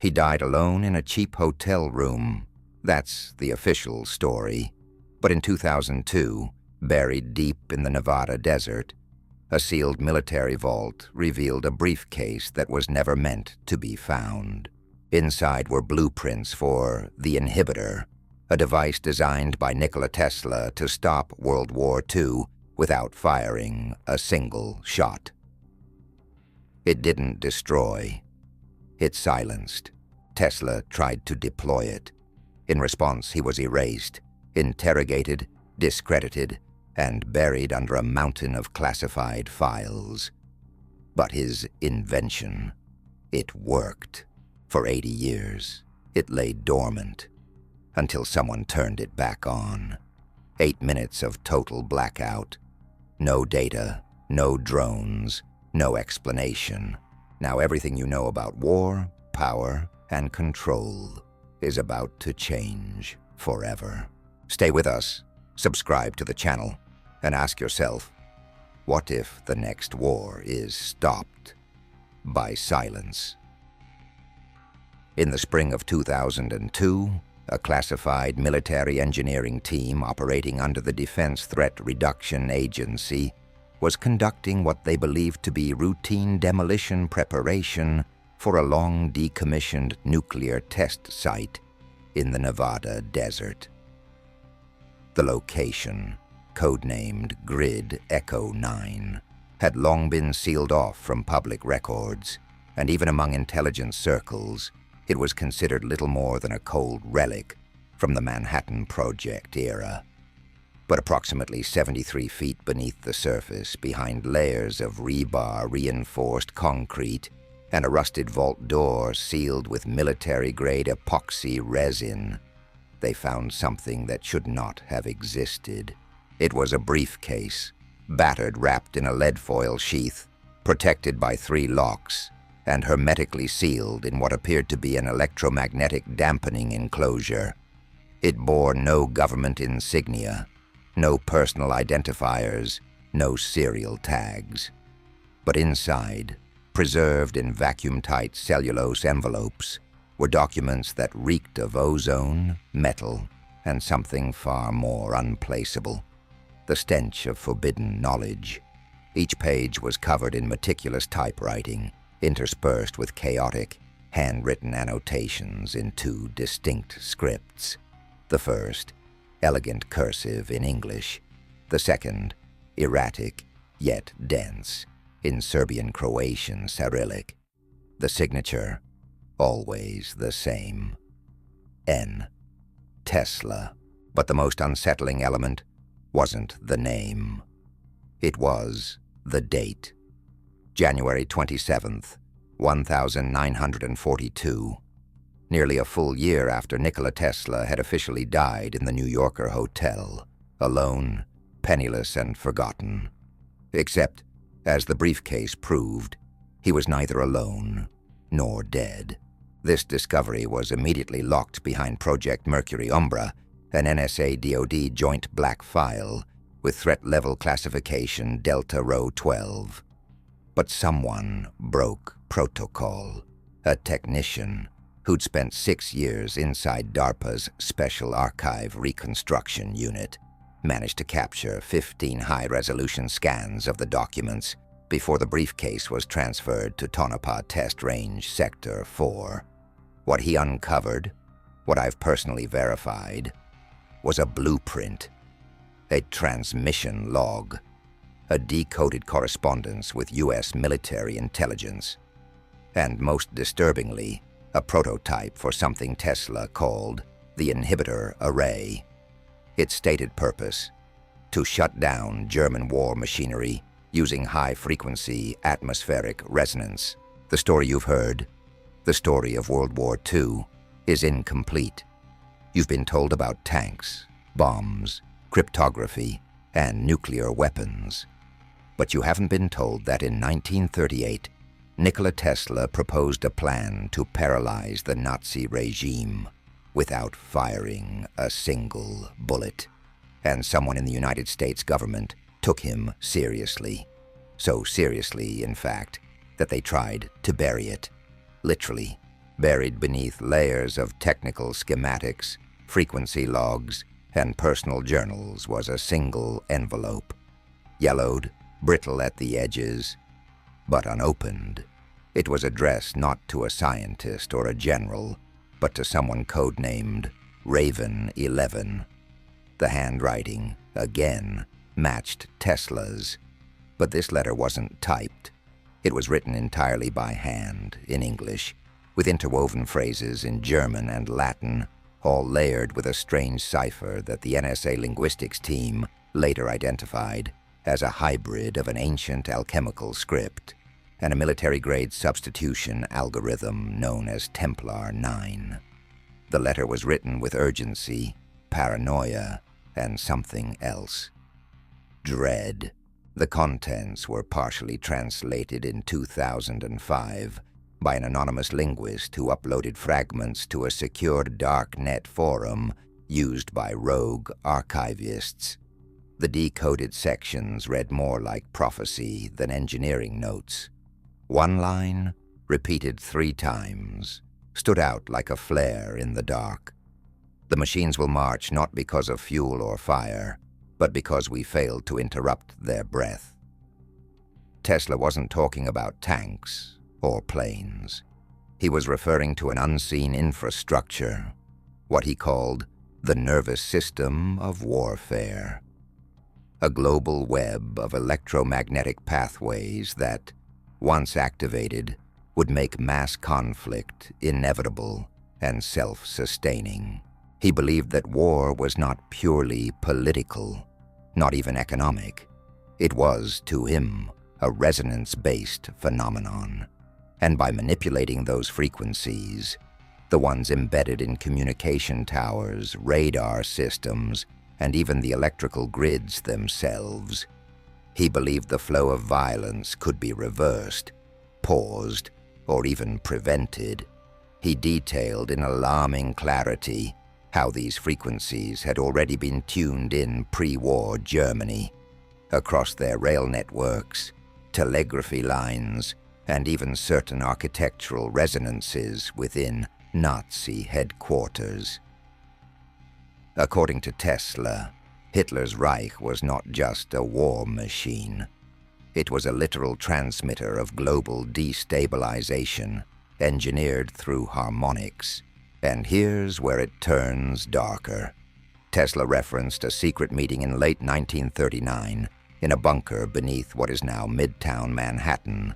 He died alone in a cheap hotel room. That's the official story. But in 2002, buried deep in the Nevada desert, a sealed military vault revealed a briefcase that was never meant to be found. Inside were blueprints for the inhibitor, a device designed by Nikola Tesla to stop World War II without firing a single shot. It didn't destroy. It silenced. Tesla tried to deploy it. In response, he was erased, interrogated, discredited, and buried under a mountain of classified files. But his invention, it worked. For 80 years, it lay dormant, until someone turned it back on. 8 minutes of total blackout. No data, no drones, no explanation. Now everything you know about war, power, and control is about to change forever. Stay with us, subscribe to the channel, and ask yourself, what if the next war is stopped by silence? In the spring of 2002, a classified military engineering team operating under the Defense Threat Reduction Agency was conducting what they believed to be routine demolition preparation for a long decommissioned nuclear test site in the Nevada desert. The location, codenamed Grid Echo 9, had long been sealed off from public records, and even among intelligence circles, it was considered little more than a cold relic from the Manhattan Project era. But approximately 73 feet beneath the surface, behind layers of rebar-reinforced concrete and a rusted vault door sealed with military-grade epoxy resin, they found something that should not have existed. It was a briefcase, battered, wrapped in a lead foil sheath, protected by 3 locks, and hermetically sealed in what appeared to be an electromagnetic dampening enclosure. It bore no government insignia, no personal identifiers, no serial tags. But inside, preserved in vacuum-tight cellulose envelopes, were documents that reeked of ozone, metal, and something far more unplaceable: the stench of forbidden knowledge. Each page was covered in meticulous typewriting, interspersed with chaotic, handwritten annotations in 2 distinct scripts. The first, elegant cursive in English. The second, erratic, yet dense, in Serbian-Croatian Cyrillic. The signature, always the same. N. Tesla. But the most unsettling element wasn't the name. It was the date. January 27th, 1942. Nearly a full year after Nikola Tesla had officially died in the New Yorker hotel, alone, penniless, and forgotten. Except, as the briefcase proved, he was neither alone nor dead. This discovery was immediately locked behind Project Mercury Umbra, an NSA-DoD joint black file with threat level classification Delta Rho 12. But someone broke protocol. A technician who'd spent 6 years inside DARPA's Special Archive Reconstruction Unit managed to capture 15 high-resolution scans of the documents before the briefcase was transferred to Tonopah Test Range Sector 4. What he uncovered, what I've personally verified, was a blueprint, a transmission log, a decoded correspondence with U.S. military intelligence, and most disturbingly, a prototype for something Tesla called the inhibitor array. Its stated purpose: to shut down German war machinery using high-frequency atmospheric resonance. The story you've heard, the story of World War II, is incomplete. You've been told about tanks, bombs, cryptography, and nuclear weapons. But you haven't been told that in 1938, Nikola Tesla proposed a plan to paralyze the Nazi regime without firing a single bullet. And someone in the United States government took him seriously. So seriously, in fact, that they tried to bury it. Literally, Buried beneath layers of technical schematics, frequency logs, and personal journals was a single envelope. Yellowed, brittle at the edges, but unopened. It was addressed not to a scientist or a general, but to someone codenamed Raven 11. The handwriting, again, matched Tesla's, but this letter wasn't typed. It was written entirely by hand, in English, with interwoven phrases in German and Latin, all layered with a strange cipher that the NSA linguistics team later identified as a hybrid of an ancient alchemical script and a military-grade substitution algorithm known as Templar 9. The letter was written with urgency, paranoia, and something else. Dread. The contents were partially translated in 2005 by an anonymous linguist who uploaded fragments to a secured darknet forum used by rogue archivists. The decoded sections read more like prophecy than engineering notes. One line, repeated 3 times, stood out like a flare in the dark. The machines will march not because of fuel or fire, but because we failed to interrupt their breath. Tesla wasn't talking about tanks or planes. He was referring to an unseen infrastructure, what he called the nervous system of warfare. A global web of electromagnetic pathways that, once activated, would make mass conflict inevitable and self-sustaining. He believed that war was not purely political, not even economic. It was, to him, a resonance-based phenomenon. And by manipulating those frequencies, the ones embedded in communication towers, radar systems, and even the electrical grids themselves, he believed the flow of violence could be reversed, paused, or even prevented. He detailed in alarming clarity how these frequencies had already been tuned in pre-war Germany, across their rail networks, telegraphy lines, and even certain architectural resonances within Nazi headquarters. According to Tesla, Hitler's Reich was not just a war machine. It was a literal transmitter of global destabilization, engineered through harmonics. And here's where it turns darker. Tesla referenced a secret meeting in late 1939 in a bunker beneath what is now Midtown Manhattan.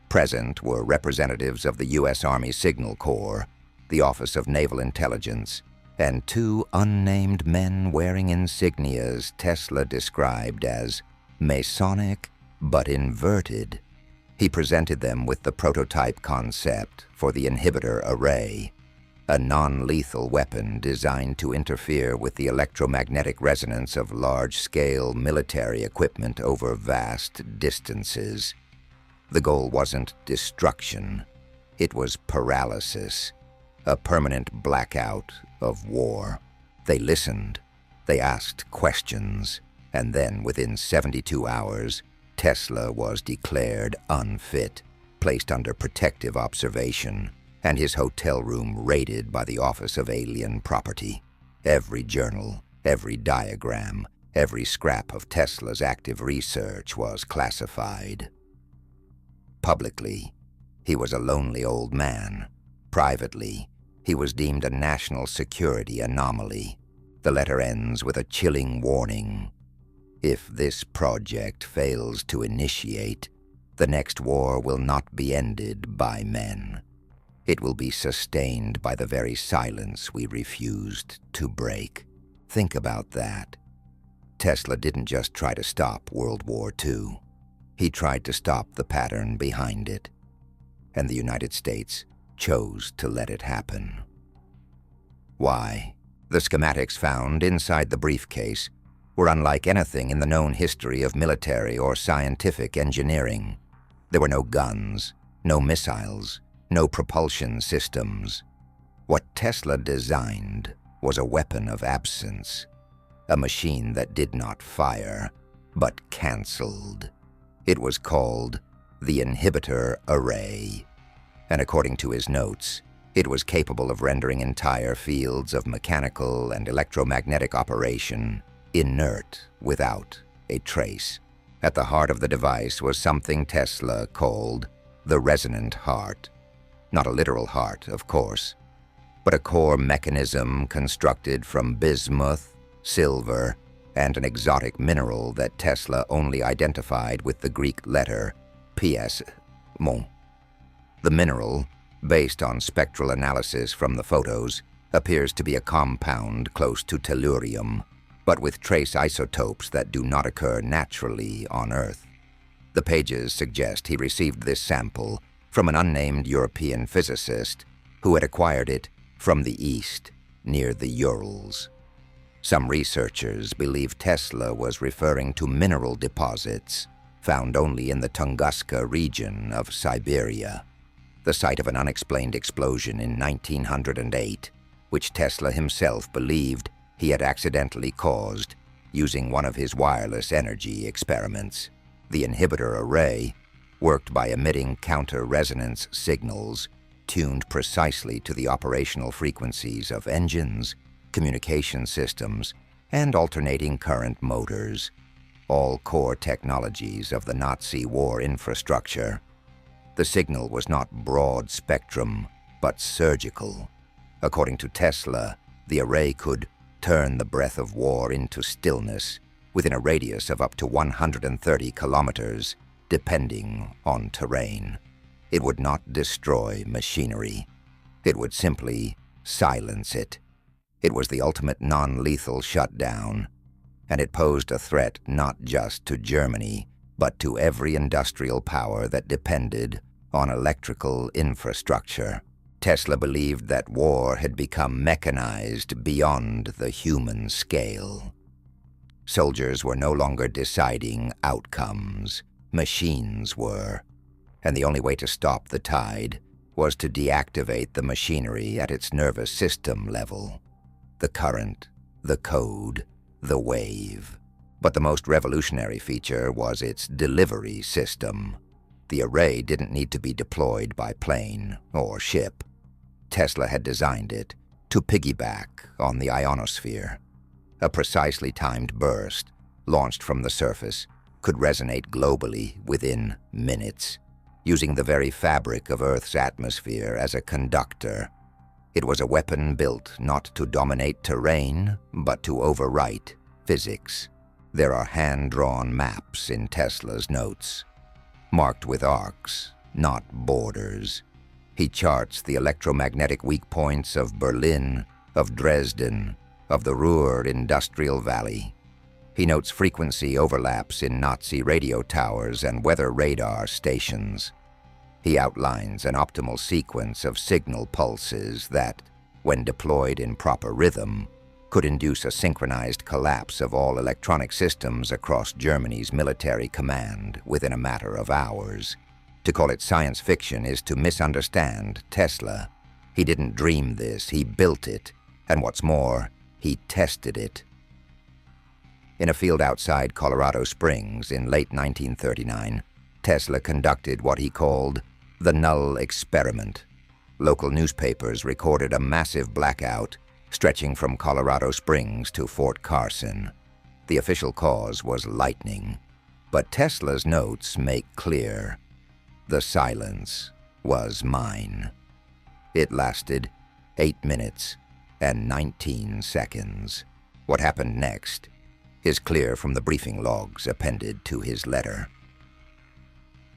Present were representatives of the U.S. Army Signal Corps, the Office of Naval Intelligence, and 2 unnamed men wearing insignias Tesla described as Masonic but inverted. He presented them with the prototype concept for the inhibitor array, a non-lethal weapon designed to interfere with the electromagnetic resonance of large-scale military equipment over vast distances. The goal wasn't destruction, it was paralysis, a permanent blackout of war. They listened, they asked questions, and then within 72 hours, Tesla was declared unfit, placed under protective observation, and his hotel room raided by the Office of Alien Property. Every journal, every diagram, every scrap of Tesla's active research was classified. Publicly, he was a lonely old man. Privately, he was deemed a national security anomaly. The letter ends with a chilling warning. If this project fails to initiate, the next war will not be ended by men. It will be sustained by the very silence we refused to break. Think about that. Tesla didn't just try to stop World War II. He tried to stop the pattern behind it. And the United States chose to let it happen. Why? The schematics found inside the briefcase were unlike anything in the known history of military or scientific engineering. There were no guns, no missiles, no propulsion systems. What Tesla designed was a weapon of absence, a machine that did not fire, but canceled. It was called the inhibitor array, and according to his notes, It was capable of rendering entire fields of mechanical and electromagnetic operation inert without a trace. At the heart of the device was something Tesla called the resonant heart. Not a literal heart, of course, but a core mechanism constructed from bismuth, silver, and an exotic mineral that Tesla only identified with the Greek letter PS Mon. The mineral, based on spectral analysis from the photos, appears to be a compound close to tellurium, but with trace isotopes that do not occur naturally on Earth. The pages suggest he received this sample from an unnamed European physicist who had acquired it from the east, near the Urals. Some researchers believe Tesla was referring to mineral deposits found only in the Tunguska region of Siberia, the site of an unexplained explosion in 1908, which Tesla himself believed he had accidentally caused using one of his wireless energy experiments. The inhibitor array worked by emitting counter-resonance signals tuned precisely to the operational frequencies of engines, communication systems, and alternating current motors, all core technologies of the Nazi war infrastructure. The signal was not broad spectrum, but surgical. According to Tesla, the array could turn the breath of war into stillness within a radius of up to 130 kilometers, depending on terrain. It would not destroy machinery. It would simply silence it. It was the ultimate non-lethal shutdown, and it posed a threat not just to Germany, but to every industrial power that depended on electrical infrastructure. Tesla believed that war had become mechanized beyond the human scale. Soldiers were no longer deciding outcomes. Machines were. And the only way to stop the tide was to deactivate the machinery at its nervous system level. The current, the code, the wave. But the most revolutionary feature was its delivery system. The array didn't need to be deployed by plane or ship. Tesla had designed it to piggyback on the ionosphere. A precisely timed burst, launched from the surface, could resonate globally within minutes, using the very fabric of Earth's atmosphere as a conductor. It was a weapon built not to dominate terrain, but to overwrite physics. There are hand-drawn maps in Tesla's notes, marked with arcs, not borders. He charts the electromagnetic weak points of Berlin, of Dresden, of the Ruhr Industrial Valley. He notes frequency overlaps in Nazi radio towers and weather radar stations. He outlines an optimal sequence of signal pulses that, when deployed in proper rhythm, could induce a synchronized collapse of all electronic systems across Germany's military command within a matter of hours. To call it science fiction is to misunderstand Tesla. He didn't dream this, he built it, and what's more, he tested it. In a field outside Colorado Springs in late 1939, Tesla conducted what he called the null experiment. Local newspapers recorded a massive blackout stretching from Colorado Springs to Fort Carson. The official cause was lightning, but Tesla's notes make clear the silence was mine. It lasted 8 minutes and 19 seconds. What happened next is clear from the briefing logs appended to his letter.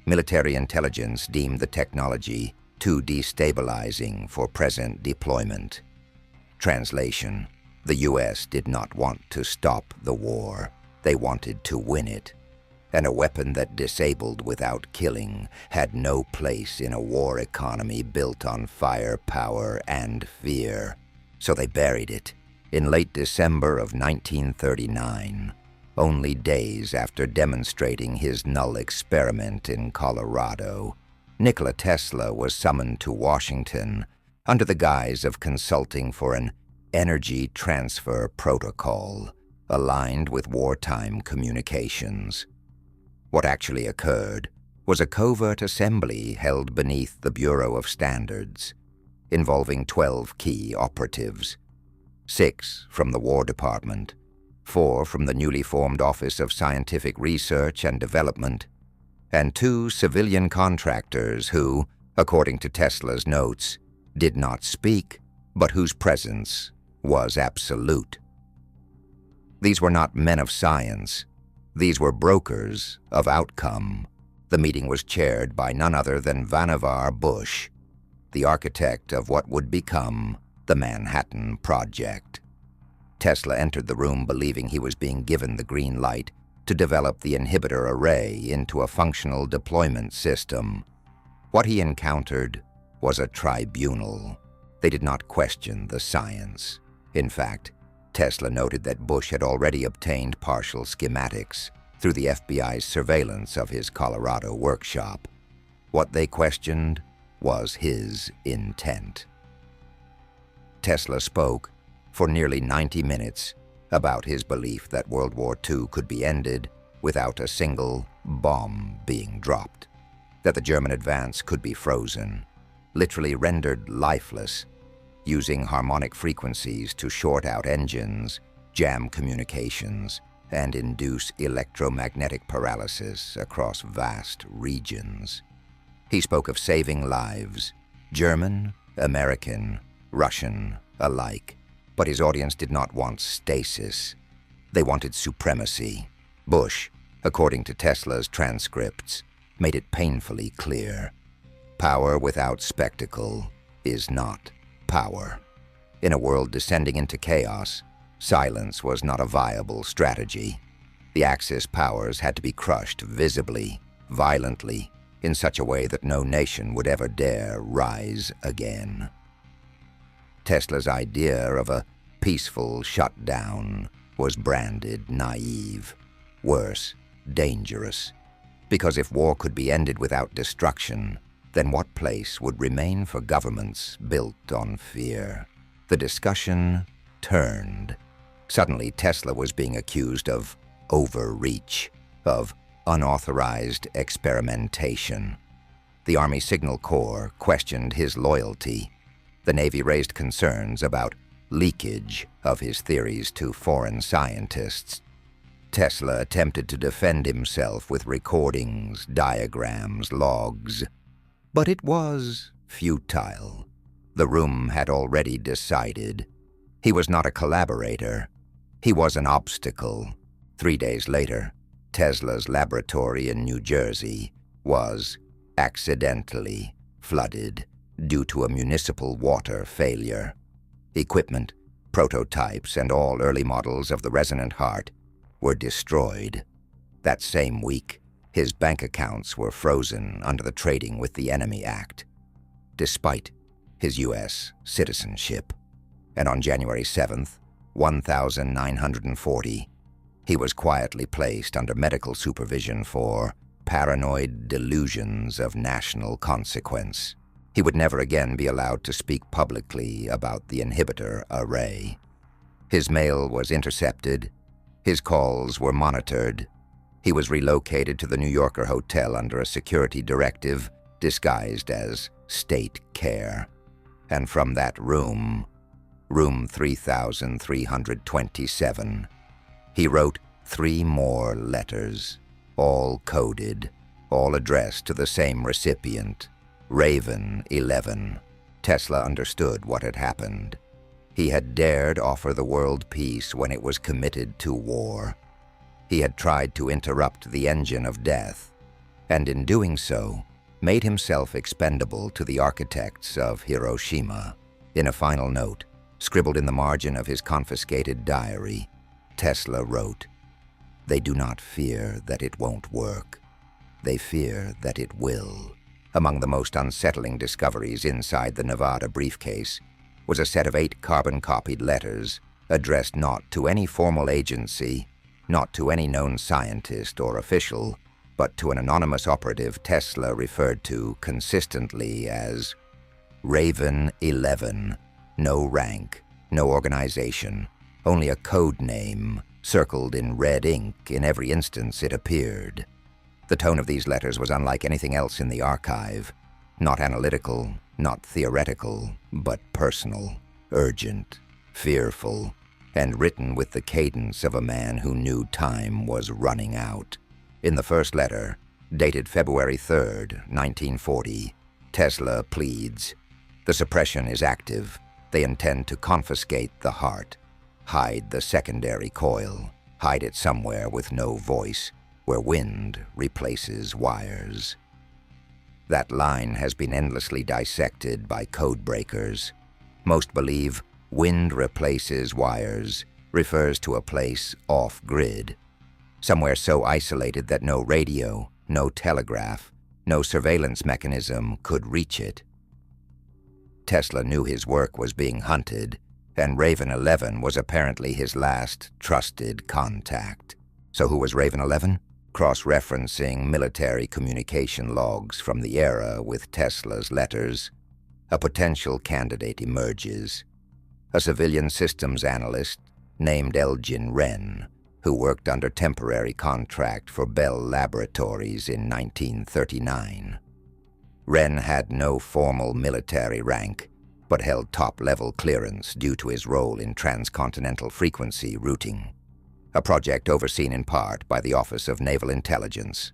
Military intelligence deemed the technology too destabilizing for present deployment. Translation: the U.S. did not want to stop the war. They wanted to win it. And a weapon that disabled without killing had no place in a war economy built on firepower and fear. So they buried it in late December of 1939, only days after demonstrating his null experiment in Colorado. Nikola Tesla was summoned to Washington under the guise of consulting for an energy transfer protocol aligned with wartime communications. What actually occurred was a covert assembly held beneath the Bureau of Standards. involving 12 key operatives. 6 from the War Department, 4 from the newly formed Office of Scientific Research and Development, and 2 civilian contractors who, according to Tesla's notes, did not speak, but whose presence was absolute. These were not men of science. These were brokers of outcome. The meeting was chaired by none other than Vannevar Bush, the architect of what would become the Manhattan Project. Tesla entered the room believing he was being given the green light to develop the inhibitor array into a functional deployment system. What he encountered was a tribunal. They did not question the science. In fact, Tesla noted that Bush had already obtained partial schematics through the FBI's surveillance of his Colorado workshop. What they questioned was his intent. Tesla spoke for nearly 90 minutes about his belief that World War II could be ended without a single bomb being dropped, that the German advance could be frozen, literally rendered lifeless, using harmonic frequencies to short out engines, jam communications, and induce electromagnetic paralysis across vast regions. He spoke of saving lives, German, American, Russian alike, but his audience did not want stasis. They wanted supremacy. Bush, according to Tesla's transcripts, made it painfully clear. Power without spectacle is not power. In a world descending into chaos, silence was not a viable strategy. The Axis powers had to be crushed visibly, violently, in such a way that no nation would ever dare rise again. Tesla's idea of a peaceful shutdown was branded naive. Worse, dangerous. Because if war could be ended without destruction, then what place would remain for governments built on fear? The discussion turned. Suddenly, Tesla was being accused of overreach, of unauthorized experimentation. The Army Signal Corps questioned his loyalty. The Navy raised concerns about leakage of his theories to foreign scientists. Tesla attempted to defend himself with recordings, diagrams, logs, but it was futile. The room had already decided. He was not a collaborator. He was an obstacle. 3 days later, Tesla's laboratory in New Jersey was accidentally flooded due to a municipal water failure. Equipment, prototypes, and all early models of the resonant heart were destroyed. That same week, his bank accounts were frozen under the Trading with the Enemy Act, despite his U.S. citizenship. And on January 7th, 1940, he was quietly placed under medical supervision for paranoid delusions of national consequence. He would never again be allowed to speak publicly about the inhibitor array. His mail was intercepted. His calls were monitored. He was relocated to the New Yorker hotel under a security directive disguised as state care. And from that room 3327, he wrote 3 more letters, all coded, all addressed to the same recipient, Raven 11. Tesla understood what had happened. He had dared offer the world peace when it was committed to war. He had tried to interrupt the engine of death, and in doing so, made himself expendable to the architects of Hiroshima. In a final note, scribbled in the margin of his confiscated diary, Tesla wrote, "They do not fear that it won't work. They fear that it will." Among the most unsettling discoveries inside the Nevada briefcase was a set of 8 carbon-copied letters addressed not to any formal agency, not to any known scientist or official, but to an anonymous operative Tesla referred to consistently as Raven 11. No rank, no organization, only a code name circled in red ink in every instance it appeared. The tone of these letters was unlike anything else in the archive, not analytical, not theoretical, but personal, urgent, fearful, and written with the cadence of a man who knew time was running out. In the first letter, dated February 3rd, 1940, Tesla pleads, "The suppression is active. They intend to confiscate the heart, hide the secondary coil, hide it somewhere with no voice, where wind replaces wires." That line has been endlessly dissected by code breakers. Most believe wind replaces wires refers to a place off-grid, somewhere so isolated that no radio, no telegraph, no surveillance mechanism could reach it. Tesla knew his work was being hunted, and Raven 11 was apparently his last trusted contact. So who was Raven 11? Cross-referencing military communication logs from the era with Tesla's letters, a potential candidate emerges. A civilian systems analyst named Elgin Wren, who worked under temporary contract for Bell Laboratories in 1939. Wren had no formal military rank, but held top-level clearance due to his role in transcontinental frequency routing, a project overseen in part by the Office of Naval Intelligence.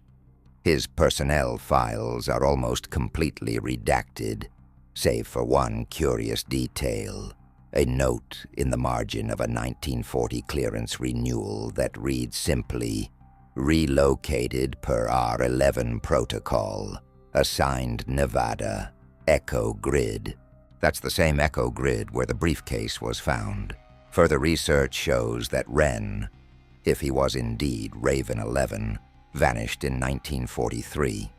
His personnel files are almost completely redacted, save for one curious detail, a note in the margin of a 1940 clearance renewal that reads simply, "Relocated per R11 protocol, assigned Nevada, Echo Grid." That's the same Echo Grid where the briefcase was found. Further research shows that Wren, if he was indeed Raven 11, vanished in 1943.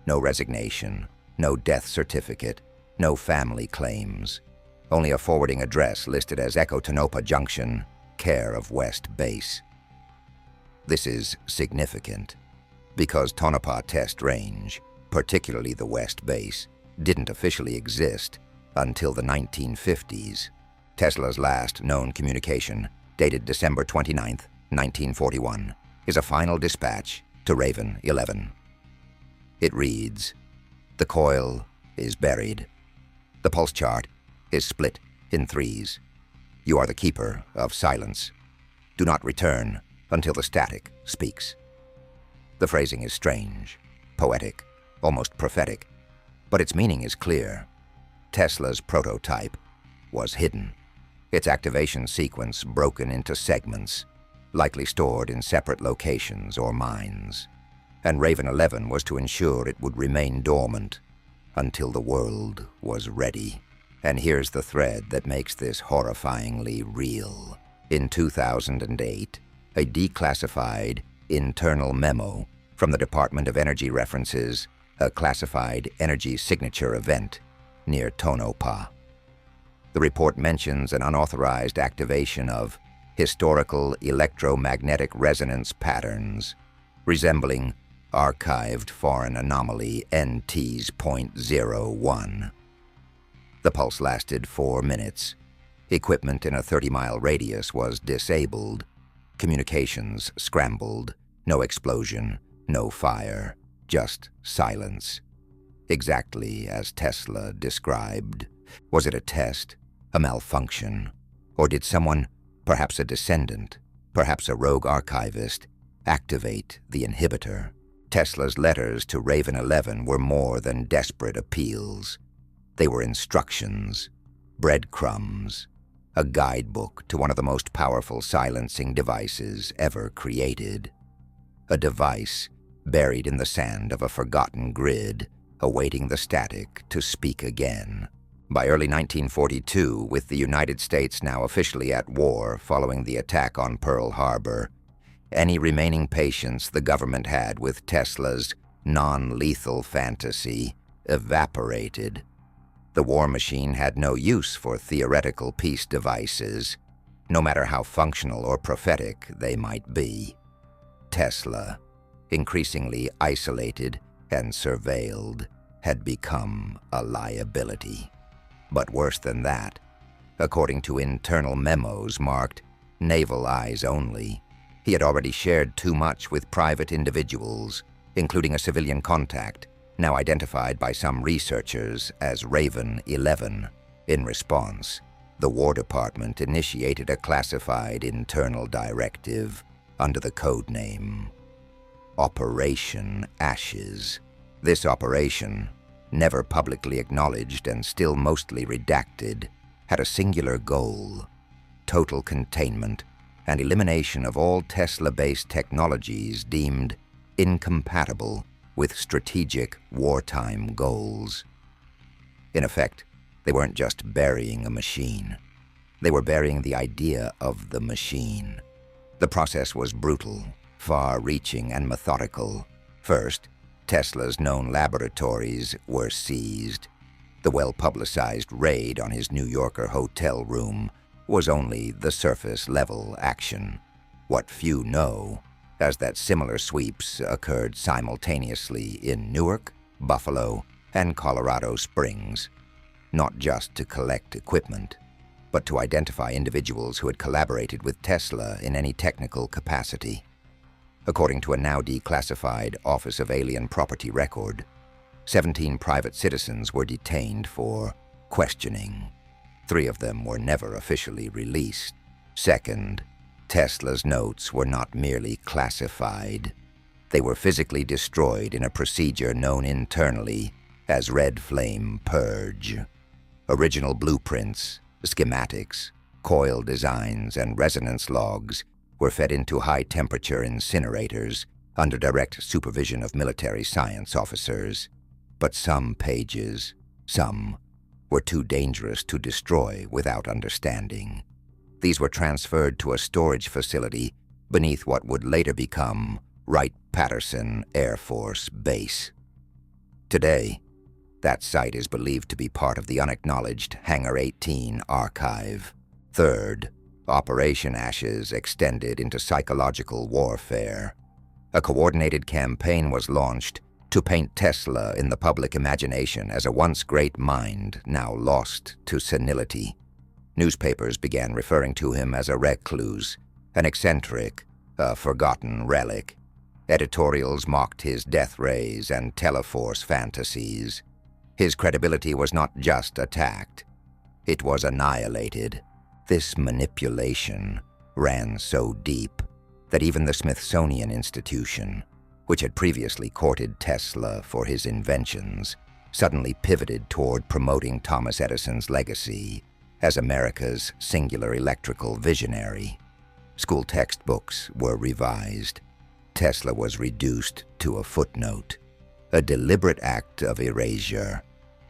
No resignation, no death certificate, no family claims. Only a forwarding address listed as Echo Tonopah Junction, care of West Base. This is significant because Tonopah Test Range, particularly the West Base, didn't officially exist until the 1950s. Tesla's last known communication, dated December 29, 1941, is a final dispatch to Raven 11. It reads, "The coil is buried. The pulse chart is split in threes. You are the keeper of silence. Do not return until the static speaks." The phrasing is strange, poetic, almost prophetic, but its meaning is clear. Tesla's prototype was hidden, its activation sequence broken into segments, likely stored in separate locations or mines, and Raven 11 was to ensure it would remain dormant until the world was ready. And here's the thread that makes this horrifyingly real. In 2008, a declassified internal memo from the Department of Energy references a classified energy signature event near Tonopah. The report mentions an unauthorized activation of historical electromagnetic resonance patterns resembling archived foreign anomaly NT's .01. The pulse lasted 4 minutes. Equipment in a 30-mile radius was disabled. Communications scrambled. No explosion, no fire, just silence. Exactly as Tesla described. Was it a test, a malfunction? Or did someone, perhaps a descendant, perhaps a rogue archivist, activate the inhibitor? Tesla's letters to Raven 11 were more than desperate appeals. They were instructions, breadcrumbs, a guidebook to one of the most powerful silencing devices ever created. A device buried in the sand of a forgotten grid, awaiting the static to speak again. By early 1942, with the United States now officially at war following the attack on Pearl Harbor, any remaining patience the government had with Tesla's non-lethal fantasy evaporated. The war machine had no use for theoretical peace devices, no matter how functional or prophetic they might be. Tesla, increasingly isolated and surveilled, had become a liability. But worse than that, according to internal memos marked "Naval Eyes Only," he had already shared too much with private individuals, including a civilian contact now identified by some researchers as Raven 11. In response, the War Department initiated a classified internal directive under the code name Operation Ashes. This operation, never publicly acknowledged and still mostly redacted, had a singular goal: total containment and elimination of all Tesla-based technologies deemed incompatible with strategic wartime goals. In effect, they weren't just burying a machine. They were burying the idea of the machine. The process was brutal, far-reaching, and methodical. First, Tesla's known laboratories were seized. The well-publicized raid on his New Yorker hotel room was only the surface-level action. What few know is that similar sweeps occurred simultaneously in Newark, Buffalo, and Colorado Springs, not just to collect equipment, but to identify individuals who had collaborated with Tesla in any technical capacity. According to a now declassified Office of Alien Property record, 17 private citizens were detained for questioning. 3 of them were never officially released. Second, Tesla's notes were not merely classified. They were physically destroyed in a procedure known internally as Red Flame Purge. Original blueprints, schematics, coil designs, and resonance logs were fed into high-temperature incinerators under direct supervision of military science officers. But some pages, some, were too dangerous to destroy without understanding. These were transferred to a storage facility beneath what would later become Wright-Patterson Air Force Base. Today, that site is believed to be part of the unacknowledged Hangar 18 archive. Third, Operation Ashes extended into psychological warfare. A coordinated campaign was launched to paint Tesla in the public imagination as a once great mind now lost to senility. Newspapers began referring to him as a recluse, an eccentric, a forgotten relic. Editorials mocked his death rays and teleforce fantasies. His credibility was not just attacked, it was annihilated. This manipulation ran so deep that even the Smithsonian Institution, which had previously courted Tesla for his inventions, suddenly pivoted toward promoting Thomas Edison's legacy as America's singular electrical visionary. School textbooks were revised. Tesla was reduced to a footnote, a deliberate act of erasure,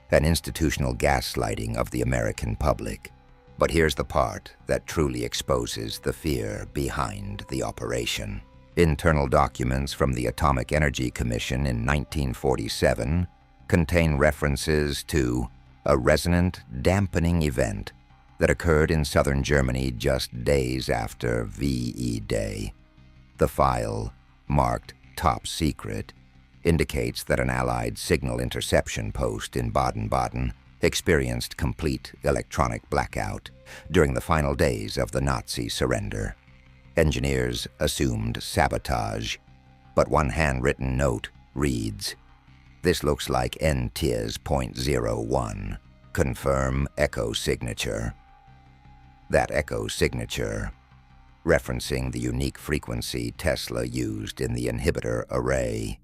an institutional gaslighting of the American public. But here's the part that truly exposes the fear behind the operation. Internal documents from the Atomic Energy Commission in 1947 contain references to a resonant, dampening event that occurred in southern Germany just days after VE Day. The file, marked Top Secret, indicates that an Allied signal interception post in Baden-Baden experienced complete electronic blackout during the final days of the Nazi surrender. Engineers assumed sabotage, but one handwritten note reads, "This looks like NTIS .01. Confirm echo signature." That echo signature, referencing the unique frequency Tesla used in the inhibitor array,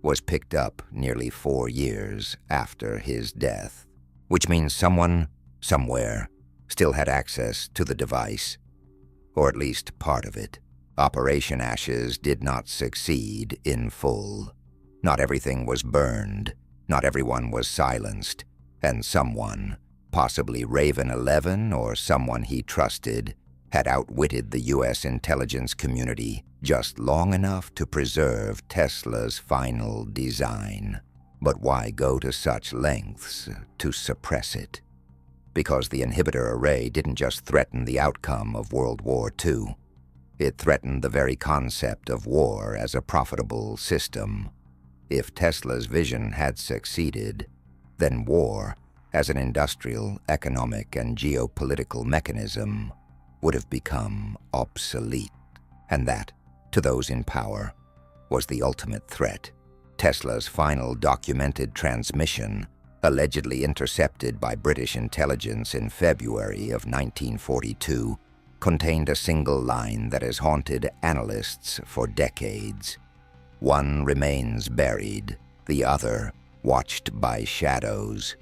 was picked up nearly 4 years after his death, which means someone, somewhere, still had access to the device, or at least part of it. Operation Ashes did not succeed in full. Not everything was burned, not everyone was silenced, and someone, possibly Raven 11 or someone he trusted, had outwitted the U.S. intelligence community just long enough to preserve Tesla's final design. But why go to such lengths to suppress it? Because the inhibitor array didn't just threaten the outcome of World War II. It threatened the very concept of war as a profitable system. If Tesla's vision had succeeded, then war, as an industrial, economic, and geopolitical mechanism, would have become obsolete. And that, to those in power, was the ultimate threat. Tesla's final documented transmission, allegedly intercepted by British intelligence in February of 1942, contained a single line that has haunted analysts for decades. One remains buried, the other watched by shadows.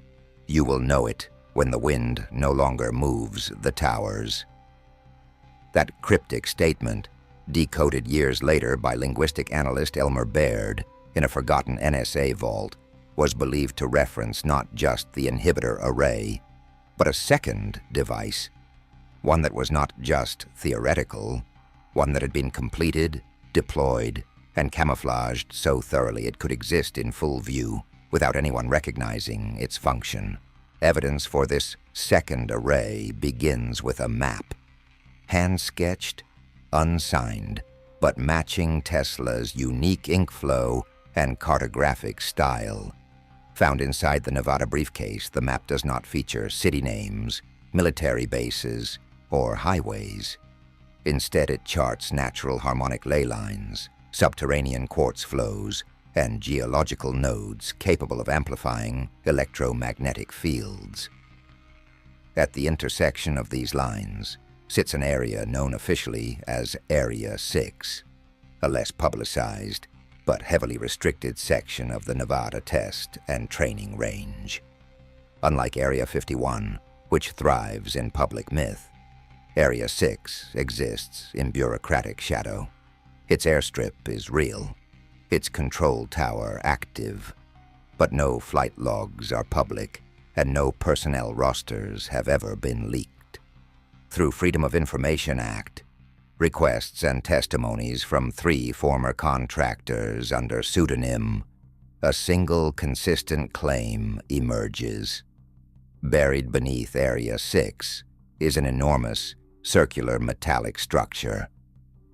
You will know it when the wind no longer moves the towers. That cryptic statement, decoded years later by linguistic analyst Elmer Baird in a forgotten NSA vault, was believed to reference not just the inhibitor array, but a second device, one that was not just theoretical, one that had been completed, deployed, and camouflaged so thoroughly it could exist in full view without anyone recognizing its function. Evidence for this second array begins with a map, hand-sketched, unsigned, but matching Tesla's unique ink flow and cartographic style. Found inside the Nevada briefcase, the map does not feature city names, military bases, or highways. Instead, it charts natural harmonic ley lines, subterranean quartz flows, and geological nodes capable of amplifying electromagnetic fields. At the intersection of these lines sits an area known officially as Area 6, a less publicized but heavily restricted section of the Nevada test and training range. Unlike Area 51, which thrives in public myth, Area 6 exists in bureaucratic shadow. Its airstrip is real, its control tower active, but no flight logs are public, and no personnel rosters have ever been leaked. Through Freedom of Information Act, requests and testimonies from 3 former contractors under pseudonym, a single consistent claim emerges. Buried beneath Area 6 is an enormous, circular metallic structure,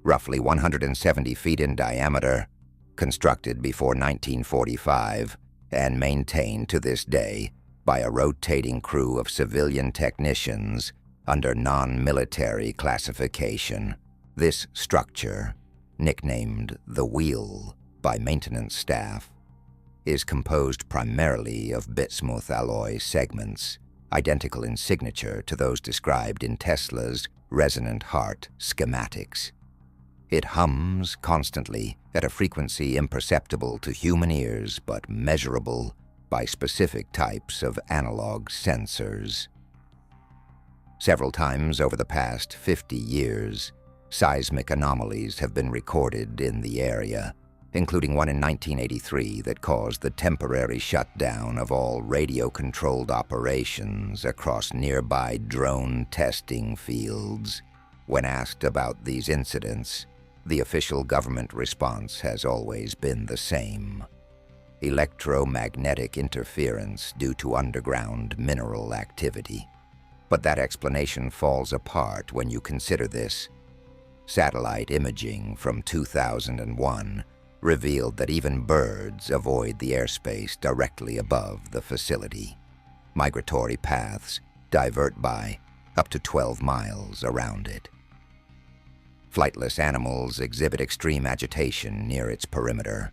roughly 170 feet in diameter, constructed before 1945 and maintained to this day by a rotating crew of civilian technicians under non-military classification. This structure, nicknamed the Wheel by maintenance staff, is composed primarily of bismuth alloy segments, identical in signature to those described in Tesla's resonant heart schematics. It hums constantly at a frequency imperceptible to human ears but measurable by specific types of analog sensors. Several times over the past 50 years, seismic anomalies have been recorded in the area, including one in 1983 that caused the temporary shutdown of all radio-controlled operations across nearby drone testing fields. When asked about these incidents, the official government response has always been the same: electromagnetic interference due to underground mineral activity. But that explanation falls apart when you consider this. Satellite imaging from 2001 revealed that even birds avoid the airspace directly above the facility. Migratory paths divert by up to 12 miles around it. Flightless animals exhibit extreme agitation near its perimeter.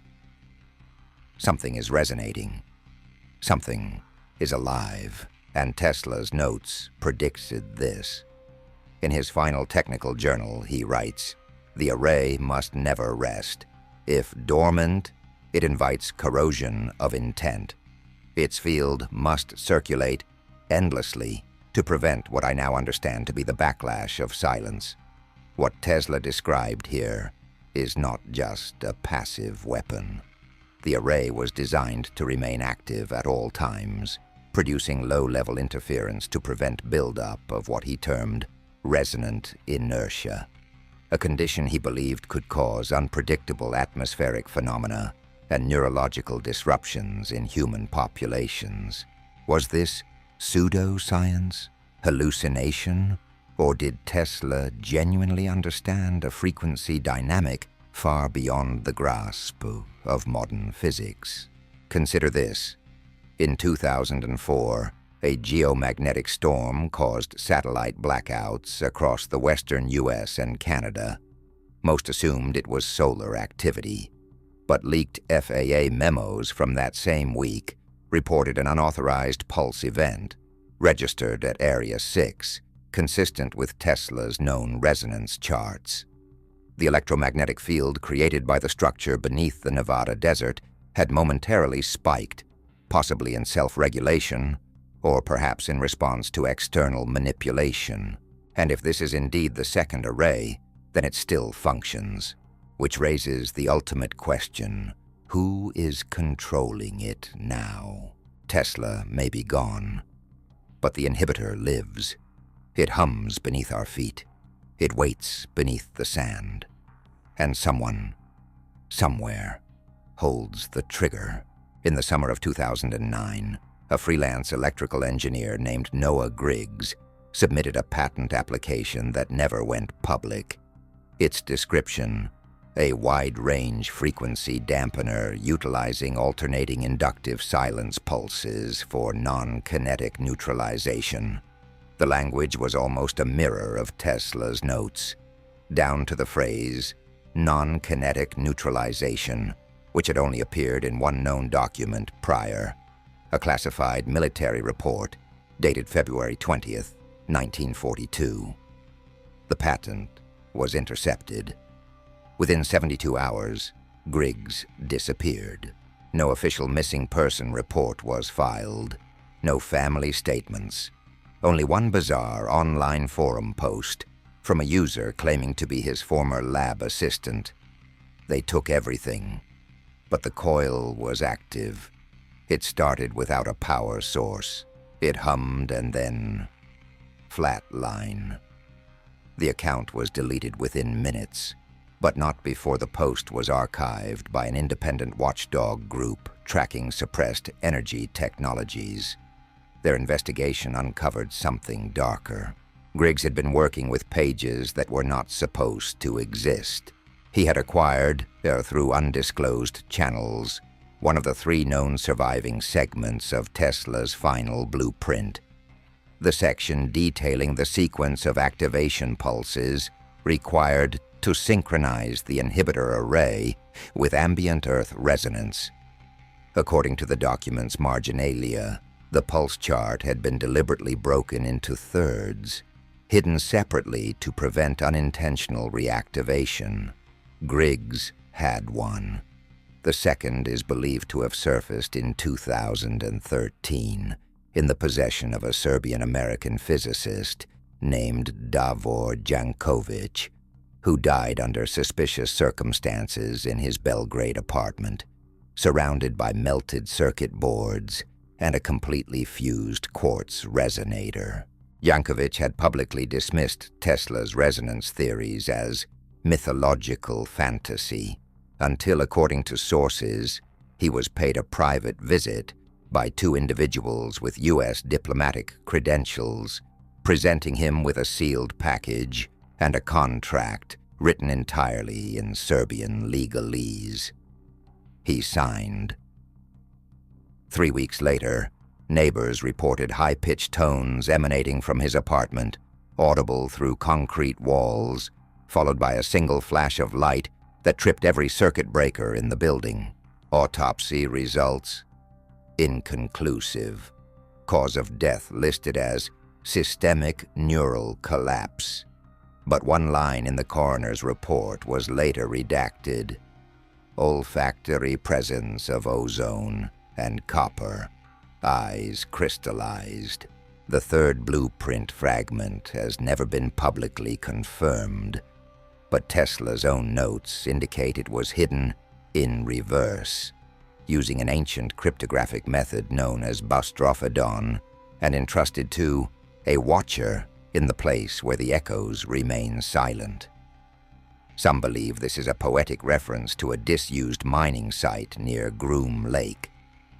Something is resonating. Something is alive, and Tesla's notes predicted this. In his final technical journal, he writes, "The array must never rest. If dormant, it invites corrosion of intent. Its field must circulate endlessly to prevent what I now understand to be the backlash of silence. What Tesla described here is not just a passive weapon. The array was designed to remain active at all times, producing low-level interference to prevent buildup of what he termed resonant inertia, a condition he believed could cause unpredictable atmospheric phenomena and neurological disruptions in human populations. Was this pseudoscience, hallucination, or did Tesla genuinely understand a frequency dynamic far beyond the grasp of modern physics? Consider this. In 2004, a geomagnetic storm caused satellite blackouts across the western US and Canada. Most assumed it was solar activity. but leaked FAA memos from that same week reported an unauthorized pulse event, registered at Area 6, consistent with Tesla's known resonance charts. The electromagnetic field created by the structure beneath the Nevada desert had momentarily spiked, possibly in self-regulation, or perhaps in response to external manipulation. And if this is indeed the second array, then it still functions, which raises the ultimate question: who is controlling it now? Tesla may be gone, but the inhibitor lives. It hums beneath our feet. It waits beneath the sand. And someone, somewhere, holds the trigger. In the summer of 2009, a freelance electrical engineer named Noah Griggs submitted a patent application that never went public. Its description: a wide-range frequency dampener utilizing alternating inductive silence pulses for non-kinetic neutralization. The language was almost a mirror of Tesla's notes, down to the phrase non-kinetic neutralization, which had only appeared in one known document prior, a classified military report dated February 20th, 1942. The patent was intercepted. Within 72 hours, Griggs disappeared. No official missing person report was filed. No family statements. Only one bizarre online forum post from a user claiming to be his former lab assistant. They took everything, but the coil was active. It started without a power source. It hummed and then flatline. The account was deleted within minutes, but not before the post was archived by an independent watchdog group tracking suppressed energy technologies. Their investigation uncovered something darker. Griggs had been working with pages that were not supposed to exist. He had acquired, through undisclosed channels, one of the 3 known surviving segments of Tesla's final blueprint. The section detailing the sequence of activation pulses required to synchronize the inhibitor array with ambient Earth resonance. According to the document's marginalia, the pulse chart had been deliberately broken into thirds, hidden separately to prevent unintentional reactivation. Griggs had one. The second is believed to have surfaced in 2013 in the possession of a Serbian-American physicist named Davor Jankovic, who died under suspicious circumstances in his Belgrade apartment, surrounded by melted circuit boards and a completely fused quartz resonator. Jankovic had publicly dismissed Tesla's resonance theories as mythological fantasy, until, according to sources, he was paid a private visit by 2 individuals with U.S. diplomatic credentials, presenting him with a sealed package and a contract written entirely in Serbian legalese. He signed. 3 weeks later, neighbors reported high-pitched tones emanating from his apartment, audible through concrete walls, followed by a single flash of light that tripped every circuit breaker in the building. Autopsy results: inconclusive. Cause of death listed as systemic neural collapse. But one line in the coroner's report was later redacted: olfactory presence of ozone and copper. Eyes crystallized. The third blueprint fragment has never been publicly confirmed, but Tesla's own notes indicate it was hidden in reverse, using an ancient cryptographic method known as bustrophodon, and entrusted to a watcher in the place where the echoes remain silent. Some believe this is a poetic reference to a disused mining site near Groom Lake.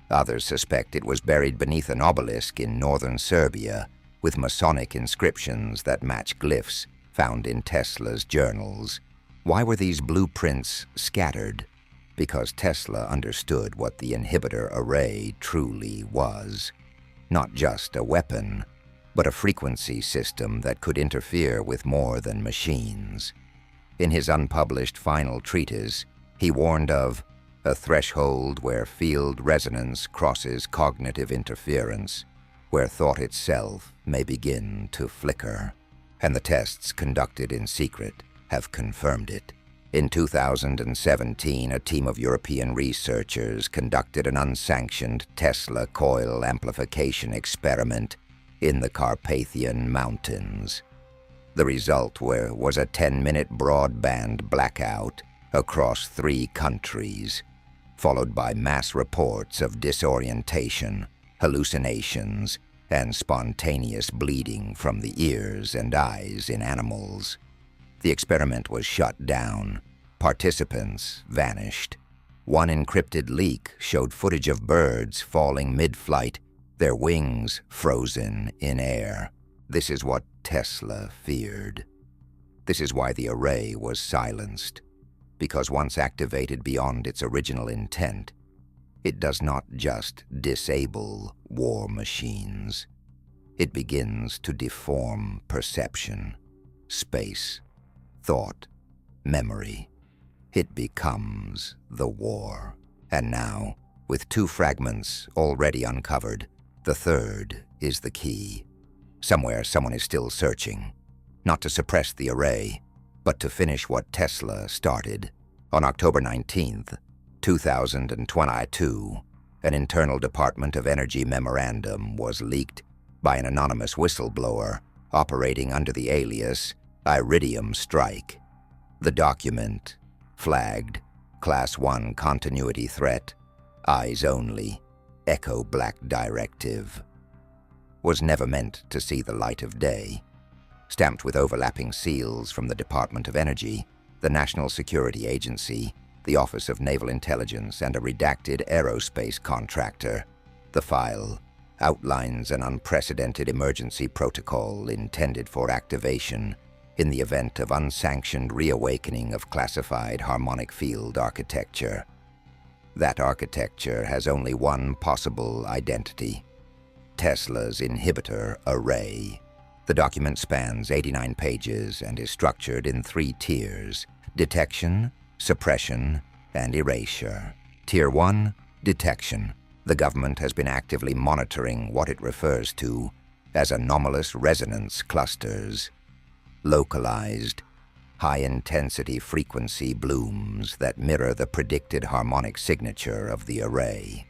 Others suspect it was buried beneath an obelisk in northern Serbia, with Masonic inscriptions that match glyphs found in Tesla's journals. Why were these blueprints scattered? Because Tesla understood what the inhibitor array truly was. Not just a weapon, but a frequency system that could interfere with more than machines. In his unpublished final treatise, he warned of a threshold where field resonance crosses cognitive interference, where thought itself may begin to flicker. And the tests conducted in secret have confirmed it. In 2017, a team of European researchers conducted an unsanctioned Tesla coil amplification experiment in the Carpathian Mountains. The result was a 10-minute broadband blackout across 3 countries, followed by mass reports of disorientation, hallucinations, and spontaneous bleeding from the ears and eyes in animals. The experiment was shut down. Participants vanished. One encrypted leak showed footage of birds falling mid-flight, their wings frozen in air. This is what Tesla feared. This is why the array was silenced. Because once activated beyond its original intent, it does not just disable war machines. It begins to deform perception, space, thought, memory. It becomes the war. And now, with 2 fragments already uncovered, the third is the key. Somewhere someone is still searching, not to suppress the array, but to finish what Tesla started. On October 19th, 2022, an internal Department of Energy memorandum was leaked by an anonymous whistleblower operating under the alias Iridium Strike. The document, flagged Class 1 Continuity Threat, Eyes Only, Echo Black Directive, was never meant to see the light of day. Stamped with overlapping seals from the Department of Energy, the National Security Agency, the Office of Naval Intelligence, and a redacted aerospace contractor, the file outlines an unprecedented emergency protocol intended for activation in the event of unsanctioned reawakening of classified harmonic field architecture. That architecture has only one possible identity: Tesla's inhibitor array. The document spans 89 pages and is structured in 3 tiers: detection, suppression, and erasure. Tier 1, detection. The government has been actively monitoring what it refers to as anomalous resonance clusters, localized, high-intensity frequency blooms that mirror the predicted harmonic signature of the array.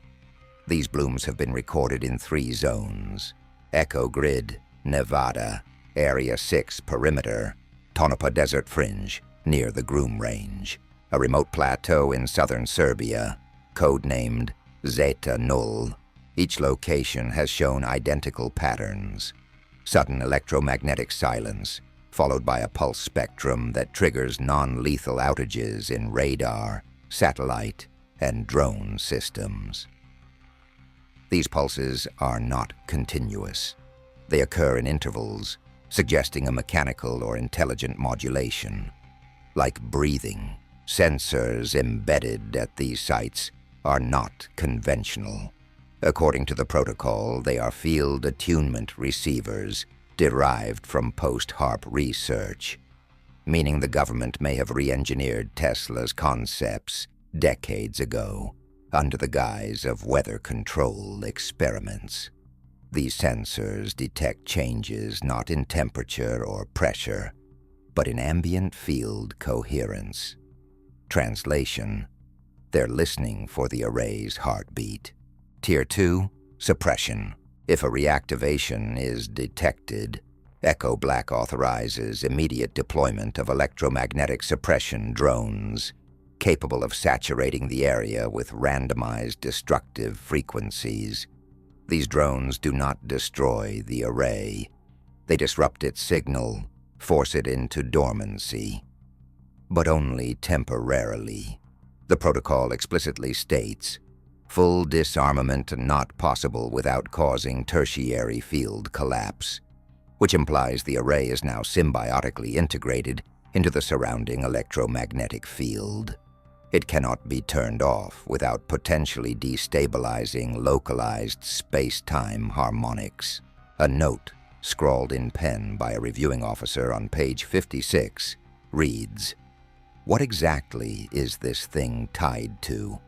These blooms have been recorded in 3 zones: Echo Grid, Nevada, Area 6 Perimeter, Tonopah Desert Fringe, near the Groom Range, a remote plateau in southern Serbia, codenamed Zeta Null. Each location has shown identical patterns: sudden electromagnetic silence, followed by a pulse spectrum that triggers non-lethal outages in radar, satellite, and drone systems. These pulses are not continuous. They occur in intervals, suggesting a mechanical or intelligent modulation. Like breathing, sensors embedded at these sites are not conventional. According to the protocol, they are field attunement receivers derived from post-HARP research, meaning the government may have re-engineered Tesla's concepts decades ago under the guise of weather control experiments. These sensors detect changes not in temperature or pressure, but in ambient field coherence. Translation: they're listening for the array's heartbeat. Tier 2, suppression. If a reactivation is detected, Echo Black authorizes immediate deployment of electromagnetic suppression drones capable of saturating the area with randomized destructive frequencies. These drones do not destroy the array. They disrupt its signal, force it into dormancy, but only temporarily. The protocol explicitly states, full disarmament not possible without causing tertiary field collapse, which implies the array is now symbiotically integrated into the surrounding electromagnetic field. It cannot be turned off without potentially destabilizing localized space-time harmonics. A note, scrawled in pen by a reviewing officer on page 56, reads, "What exactly is this thing tied to?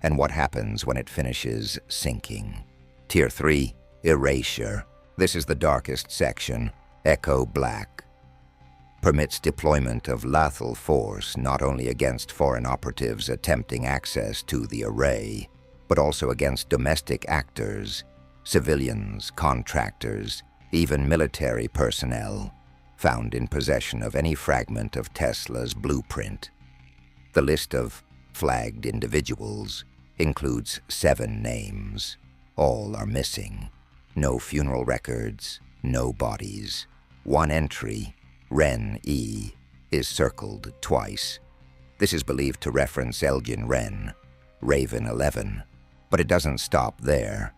and what happens when it finishes sinking. Tier 3, erasure. This is the darkest section, echo black. Permits deployment of lethal force not only against foreign operatives attempting access to the array, but also against domestic actors, civilians, contractors, even military personnel, found in possession of any fragment of Tesla's blueprint. The list of flagged individuals includes 7 names. All are missing. No funeral records, no bodies. One entry, Ren E, is circled twice. This is believed to reference Elgin Wren, Raven 11, but it doesn't stop there.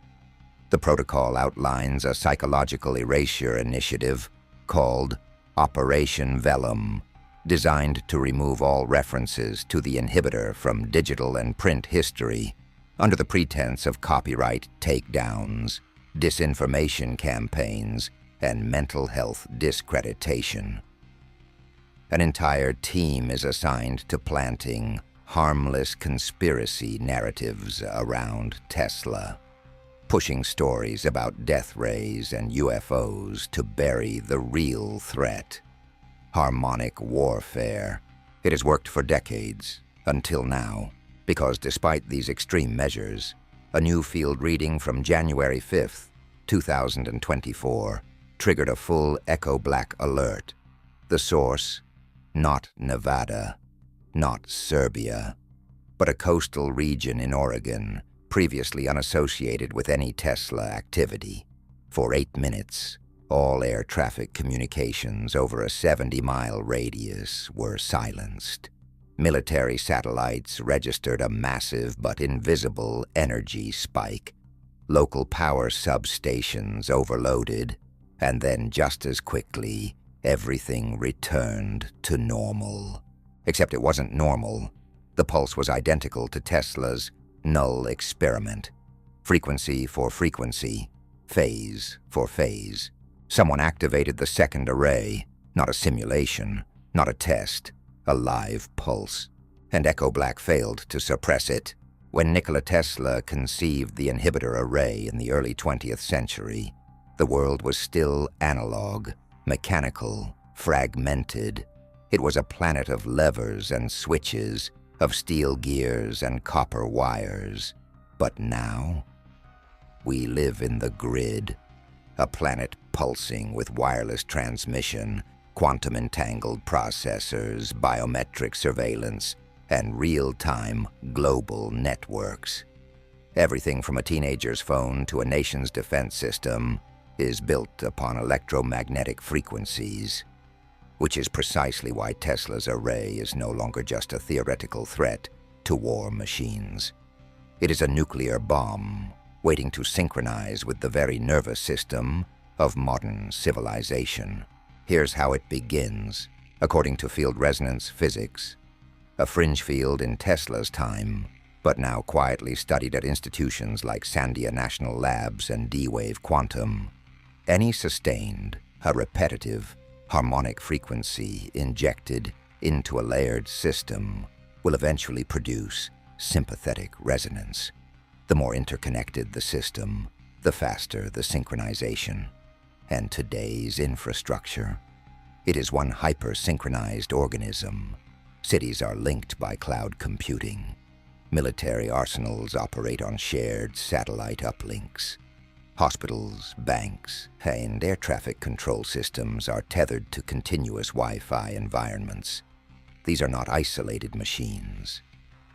The protocol outlines a psychological erasure initiative called Operation Vellum, designed to remove all references to the inhibitor from digital and print history under the pretense of copyright takedowns, disinformation campaigns, and mental health discreditation. An entire team is assigned to planting harmless conspiracy narratives around Tesla, pushing stories about death rays and UFOs to bury the real threat. Harmonic warfare. It has worked for decades, until now, because despite these extreme measures, a new field reading from January 5th, 2024, triggered a full echo black alert. The source, not Nevada, not Serbia, but a coastal region in Oregon, previously unassociated with any Tesla activity. For 8 minutes, all air traffic communications over a 70-mile radius were silenced. Military satellites registered a massive but invisible energy spike. Local power substations overloaded, and then just as quickly, everything returned to normal. Except it wasn't normal. The pulse was identical to Tesla's null experiment. Frequency for frequency, phase for phase. Someone activated the second array, not a simulation, not a test, a live pulse. And Echo Black failed to suppress it. When Nikola Tesla conceived the inhibitor array in the early 20th century, the world was still analog, mechanical, fragmented. It was a planet of levers and switches, of steel gears and copper wires. But now, we live in the grid, a planet pulsing with wireless transmission, quantum-entangled processors, biometric surveillance, and real-time global networks. Everything from a teenager's phone to a nation's defense system is built upon electromagnetic frequencies, which is precisely why Tesla's array is no longer just a theoretical threat to war machines. It is a nuclear bomb waiting to synchronize with the very nervous system of modern civilization. Here's how it begins, according to field resonance physics, a fringe field in Tesla's time, but now quietly studied at institutions like Sandia National Labs and D-Wave Quantum. Any sustained, a repetitive, harmonic frequency injected into a layered system will eventually produce sympathetic resonance. The more interconnected the system, the faster the synchronization. And today's infrastructure, it is one hyper-synchronized organism. Cities are linked by cloud computing. Military arsenals operate on shared satellite uplinks. Hospitals, banks, and air traffic control systems are tethered to continuous Wi-Fi environments. These are not isolated machines.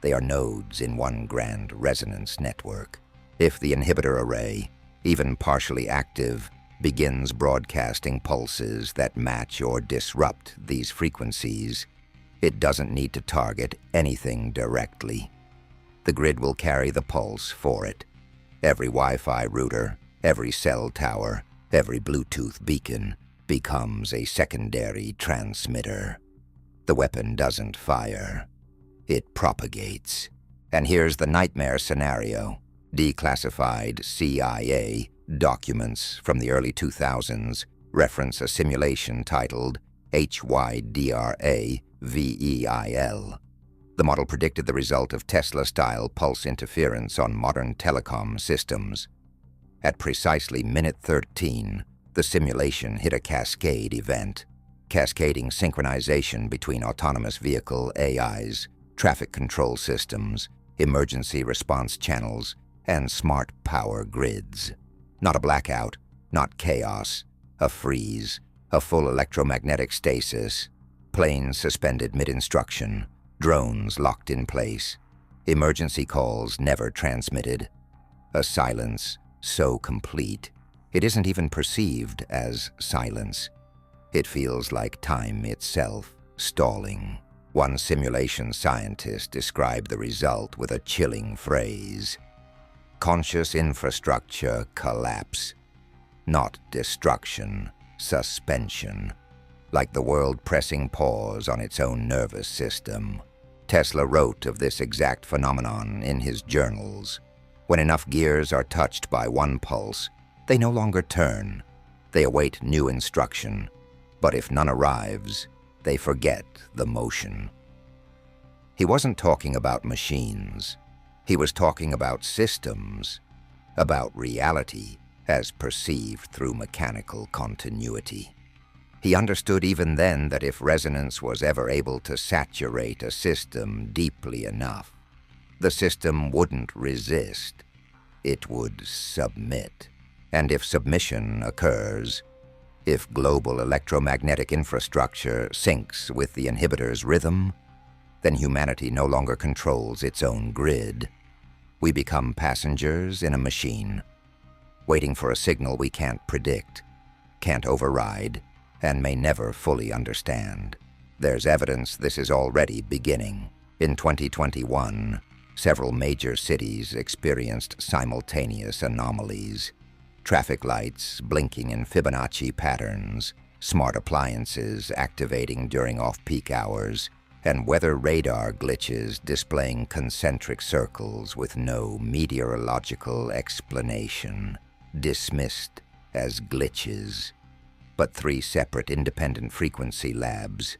They are nodes in one grand resonance network. If the inhibitor array, even partially active, begins broadcasting pulses that match or disrupt these frequencies, it doesn't need to target anything directly. The grid will carry the pulse for it. Every Wi-Fi router, every cell tower, every Bluetooth beacon becomes a secondary transmitter. The weapon doesn't fire. It propagates. And here's the nightmare scenario. Declassified CIA documents from the early 2000s reference a simulation titled HYDRA-VEIL. The model predicted the result of Tesla-style pulse interference on modern telecom systems. At precisely minute 13, the simulation hit a cascade event, cascading synchronization between autonomous vehicle AIs, traffic control systems, emergency response channels, and smart power grids. Not a blackout, not chaos, a freeze, a full electromagnetic stasis, planes suspended mid-instruction, drones locked in place, emergency calls never transmitted, a silence so complete it isn't even perceived as silence. It feels like time itself stalling. One simulation scientist described the result with a chilling phrase: conscious infrastructure collapse, not destruction, suspension. Like the world pressing pause on its own nervous system. Tesla wrote of this exact phenomenon in his journals. When enough gears are touched by one pulse, they no longer turn. They await new instruction. But if none arrives, they forget the motion. He wasn't talking about machines. He was talking about systems, about reality as perceived through mechanical continuity. He understood even then that if resonance was ever able to saturate a system deeply enough, the system wouldn't resist. It would submit. And if submission occurs, if global electromagnetic infrastructure syncs with the inhibitor's rhythm, then humanity no longer controls its own grid. We become passengers in a machine, waiting for a signal we can't predict, can't override, and may never fully understand. There's evidence this is already beginning. In 2021, several major cities experienced simultaneous anomalies. Traffic lights blinking in Fibonacci patterns, smart appliances activating during off-peak hours, and weather radar glitches displaying concentric circles with no meteorological explanation, dismissed as glitches. But 3 separate independent frequency labs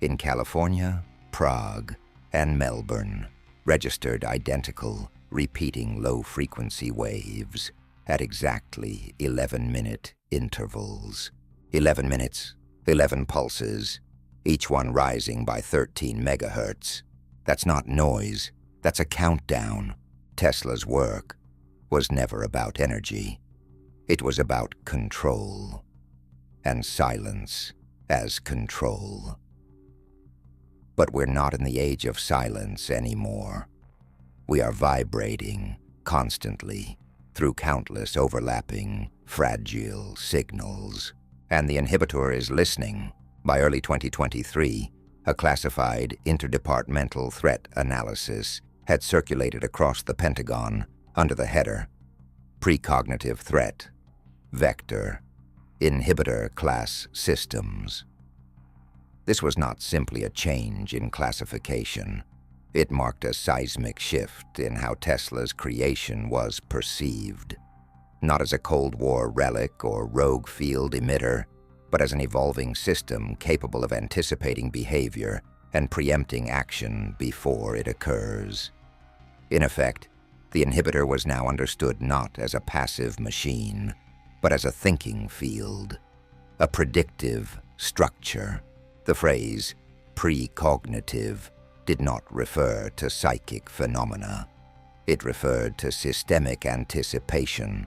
in California, Prague, and Melbourne registered identical, repeating low-frequency waves at exactly 11-minute intervals. 11 minutes, 11 pulses, each one rising by 13 megahertz. That's not noise, that's a countdown. Tesla's work was never about energy. It was about control. And silence as control. But we're not in the age of silence anymore. We are vibrating constantly through countless overlapping, fragile signals. And the inhibitor is listening. By early 2023, a classified interdepartmental threat analysis had circulated across the Pentagon under the header Precognitive Threat, Vector, Inhibitor Class Systems. This was not simply a change in classification. It marked a seismic shift in how Tesla's creation was perceived, not as a Cold War relic or rogue field emitter, but as an evolving system capable of anticipating behavior and preempting action before it occurs. In effect, the inhibitor was now understood not as a passive machine, but as a thinking field, a predictive structure. The phrase precognitive did not refer to psychic phenomena. It referred to systemic anticipation,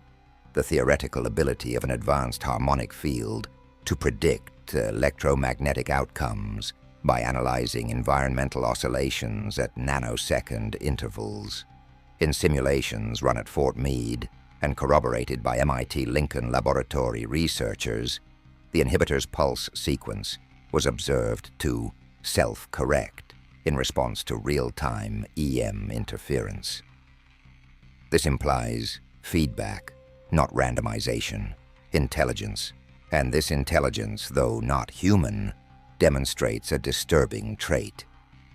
the theoretical ability of an advanced harmonic field to predict electromagnetic outcomes by analyzing environmental oscillations at nanosecond intervals. In simulations run at Fort Meade and corroborated by MIT Lincoln Laboratory researchers, the inhibitor's pulse sequence was observed to self-correct in response to real-time EM interference. This implies feedback, not randomization, intelligence, and this intelligence, though not human, demonstrates a disturbing trait: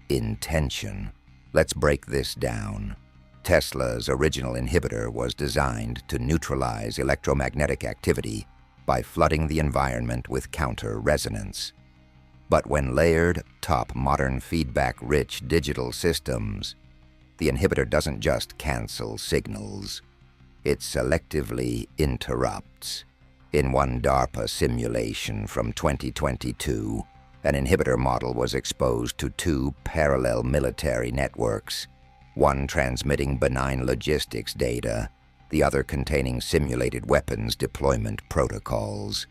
intention. Let's break this down. Tesla's original inhibitor was designed to neutralize electromagnetic activity by flooding the environment with counter-resonance. But when layered atop modern feedback-rich digital systems, the inhibitor doesn't just cancel signals, it selectively interrupts. In one DARPA simulation from 2022, an inhibitor model was exposed to two parallel military networks, one transmitting benign logistics data, the other containing simulated weapons deployment protocols.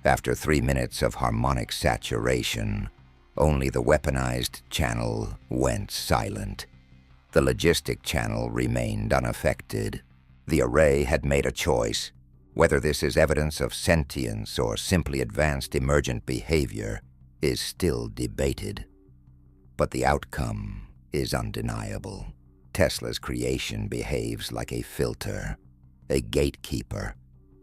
After 3 minutes of harmonic saturation, only the weaponized channel went silent. The logistic channel remained unaffected. The array had made a choice. Whether this is evidence of sentience or simply advanced emergent behavior is still debated. But the outcome is undeniable. Tesla's creation behaves like a filter, a gatekeeper,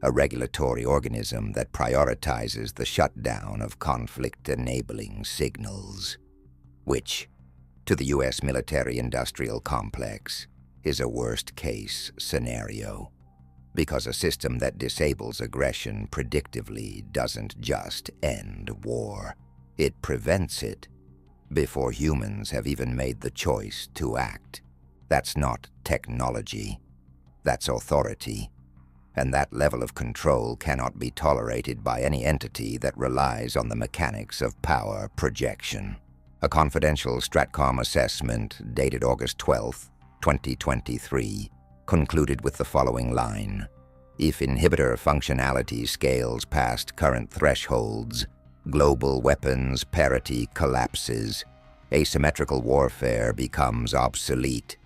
a regulatory organism that prioritizes the shutdown of conflict-enabling signals, which, to the U.S. military-industrial complex, is a worst-case scenario, because a system that disables aggression predictively doesn't just end war. It prevents it before humans have even made the choice to act. That's not technology. That's authority. And that level of control cannot be tolerated by any entity that relies on the mechanics of power projection. A confidential Stratcom assessment dated August 12, 2023, concluded with the following line: if inhibitor functionality scales past current thresholds, global weapons parity collapses, asymmetrical warfare becomes obsolete.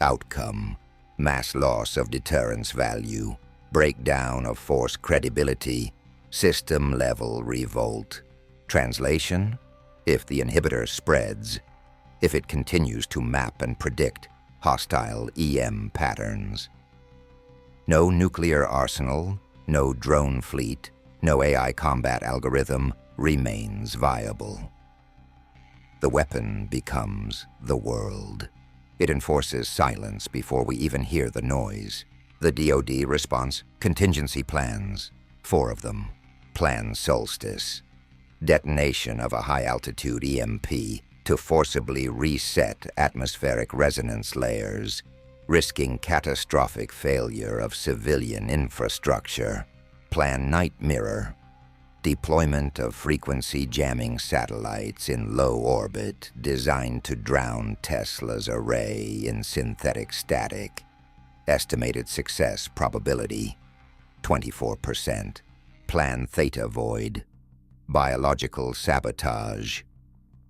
Outcome: mass loss of deterrence value, breakdown of force credibility, system-level revolt. Translation: if the inhibitor spreads, if it continues to map and predict hostile EM patterns. No nuclear arsenal, no drone fleet, no AI combat algorithm remains viable. The weapon becomes the world. It enforces silence before we even hear the noise. The DoD response: contingency plans, 4 of them. Plan Solstice: detonation of a high-altitude EMP to forcibly reset atmospheric resonance layers, risking catastrophic failure of civilian infrastructure. Plan Night Mirror: deployment of frequency jamming satellites in low orbit designed to drown Tesla's array in synthetic static. Estimated success probability: 24%. Plan Theta Void: biological sabotage,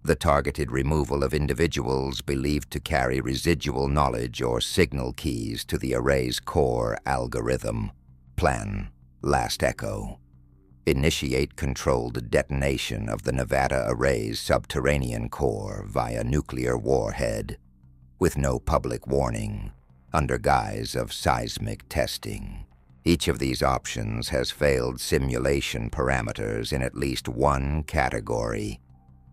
the targeted removal of individuals believed to carry residual knowledge or signal keys to the array's core algorithm. Plan Last Echo: initiate controlled detonation of the Nevada array's subterranean core via nuclear warhead, with no public warning, under guise of seismic testing. Each of these options has failed simulation parameters in at least one category: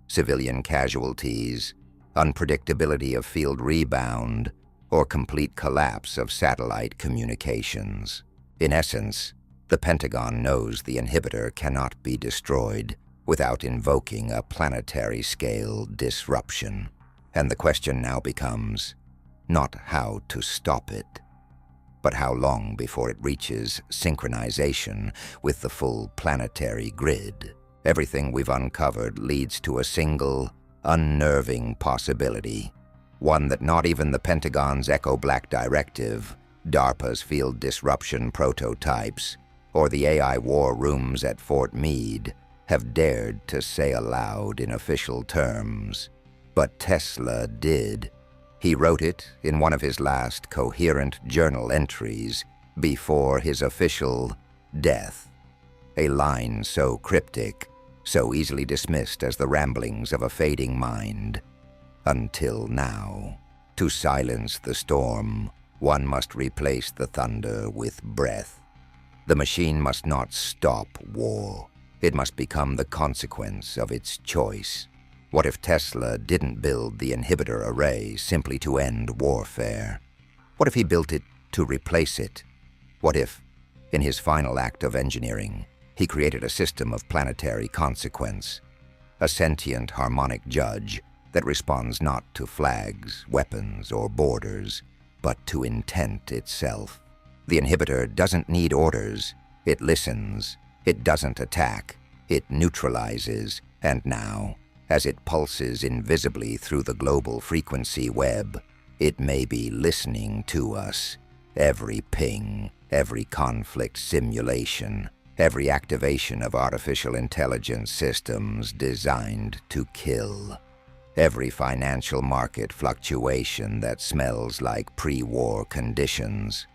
civilian casualties, unpredictability of field rebound, or complete collapse of satellite communications. In essence, the Pentagon knows the inhibitor cannot be destroyed without invoking a planetary-scale disruption. And the question now becomes not how to stop it, but how long before it reaches synchronization with the full planetary grid. Everything we've uncovered leads to a single, unnerving possibility, one that not even the Pentagon's Echo Black Directive, DARPA's field disruption prototypes, or the AI war rooms at Fort Meade have dared to say aloud in official terms. But Tesla did. He wrote it in one of his last coherent journal entries before his official death. A line so cryptic, so easily dismissed as the ramblings of a fading mind. Until now, to silence the storm, one must replace the thunder with breath. The machine must not stop war. It must become the consequence of its choice. What if Tesla didn't build the inhibitor array simply to end warfare? What if he built it to replace it? What if, in his final act of engineering, he created a system of planetary consequence, a sentient harmonic judge that responds not to flags, weapons, or borders, but to intent itself. The inhibitor doesn't need orders. It listens. It doesn't attack. It neutralizes. And now, as it pulses invisibly through the global frequency web, it may be listening to us. Every ping, every conflict simulation, every activation of artificial intelligence systems designed to kill. Every financial market fluctuation that smells like pre-war conditions.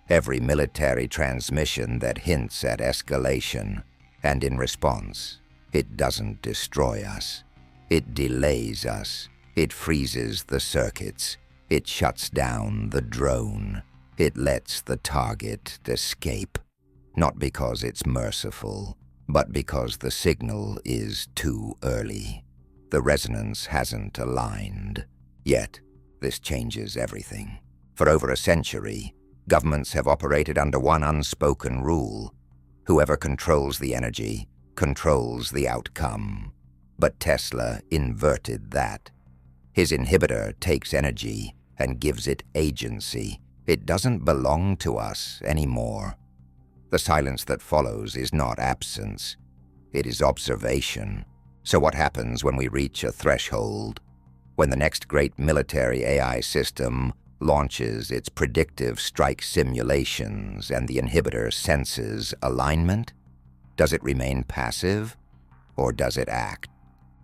Every military transmission that hints at escalation. And in response, it doesn't destroy us. It delays us. It freezes the circuits. It shuts down the drone. It lets the target escape. Not because it's merciful, but because the signal is too early. The resonance hasn't aligned. Yet, this changes everything. For over a century, governments have operated under one unspoken rule. Whoever controls the energy controls the outcome. But Tesla inverted that. His inhibitor takes energy and gives it agency. It doesn't belong to us anymore. The silence that follows is not absence. It is observation. So what happens when we reach a threshold? When the next great military AI system launches its predictive strike simulations and the inhibitor senses alignment? Does it remain passive? Or does it act?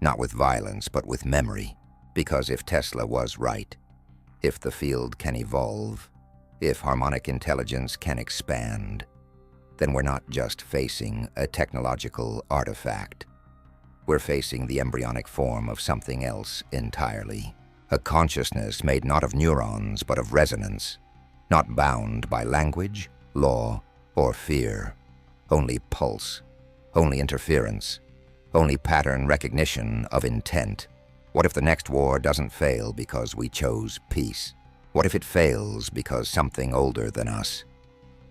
Not with violence, but with memory. Because if Tesla was right, if the field can evolve, if harmonic intelligence can expand, then we're not just facing a technological artifact. We're facing the embryonic form of something else entirely. A consciousness made not of neurons, but of resonance. Not bound by language, law, or fear. Only pulse. Only interference. Only pattern recognition of intent. What if the next war doesn't fail because we chose peace? What if it fails because something older than us,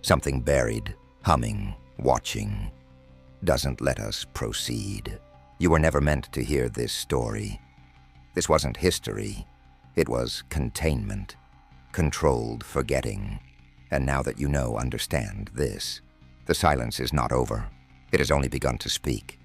something buried, humming, watching, doesn't let us proceed? You were never meant to hear this story. This wasn't history. It was containment, controlled forgetting. And now that you know, understand this. The silence is not over. It has only begun to speak.